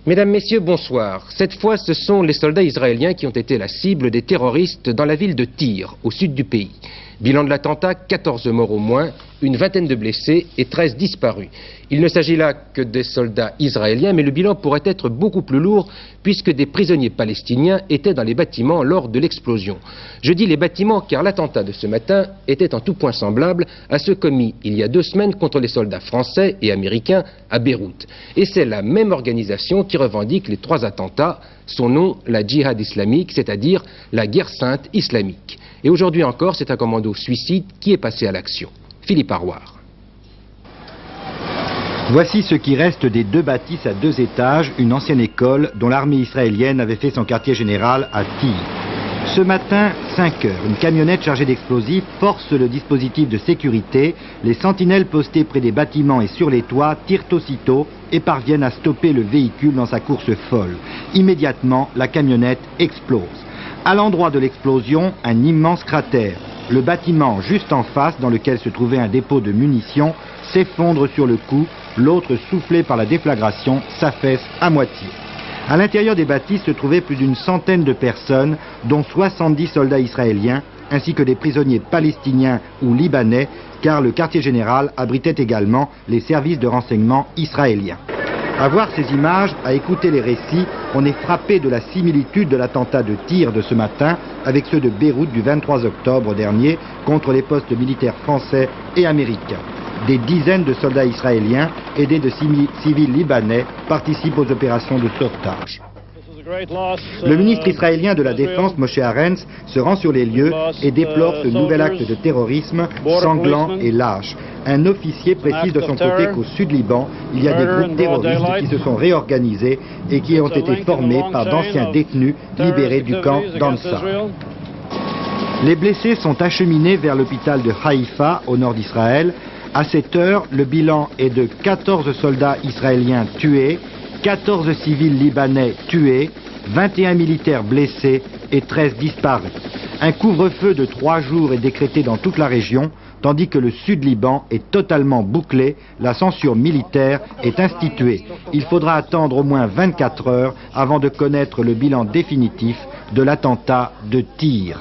Mesdames, Messieurs, bonsoir. Cette fois, ce sont les soldats israéliens qui ont été la cible des terroristes dans la ville de Tyr, au sud du pays. Bilan de l'attentat, 14 morts au moins, une vingtaine de blessés et 13 disparus. Il ne s'agit là que des soldats israéliens, mais le bilan pourrait être beaucoup plus lourd puisque des prisonniers palestiniens étaient dans les bâtiments lors de l'explosion. Je dis les bâtiments car l'attentat de ce matin était en tout point semblable à ceux commis il y a 2 semaines contre les soldats français et américains à Beyrouth. Et c'est la même organisation qui revendique les 3 attentats, son nom la djihad islamique, c'est-à-dire la guerre sainte islamique. Et aujourd'hui encore, c'est un commando suicide qui est passé à l'action. Philippe Arroir. Voici ce qui reste des 2 bâtisses à 2 étages, une ancienne école dont l'armée israélienne avait fait son quartier général à Tyr. Ce matin, 5 heures, une camionnette chargée d'explosifs force le dispositif de sécurité. Les sentinelles postées près des bâtiments et sur les toits tirent aussitôt et parviennent à stopper le véhicule dans sa course folle. Immédiatement, la camionnette explose. À l'endroit de l'explosion, un immense cratère. Le bâtiment juste en face, dans lequel se trouvait un dépôt de munitions, s'effondre sur le coup. L'autre, soufflé par la déflagration, s'affaisse à moitié. À l'intérieur des bâtisses se trouvaient plus d'une centaine de personnes, dont 70 soldats israéliens, ainsi que des prisonniers palestiniens ou libanais, car le quartier général abritait également les services de renseignement israéliens. À voir ces images, à écouter les récits, on est frappé de la similitude de l'attentat de Tyr de ce matin avec ceux de Beyrouth du 23 octobre dernier contre les postes militaires français et américains. Des dizaines de soldats israéliens, aidés de civils libanais, participent aux opérations de sauvetage. Le ministre israélien de la Défense, Moshe Arens, se rend sur les lieux et déplore ce nouvel acte de terrorisme sanglant et lâche. Un officier précise de son côté qu'au sud Liban, il y a des groupes terroristes qui se sont réorganisés et qui ont été formés par d'anciens détenus libérés du camp d'Ansar. Les blessés sont acheminés vers l'hôpital de Haïfa, au nord d'Israël. À cette heure, le bilan est de 14 soldats israéliens tués, 14 civils libanais tués, 21 militaires blessés et 13 disparus. Un couvre-feu de 3 jours est décrété dans toute la région, tandis que le sud Liban est totalement bouclé, la censure militaire est instituée. Il faudra attendre au moins 24 heures avant de connaître le bilan définitif de l'attentat de Tyr.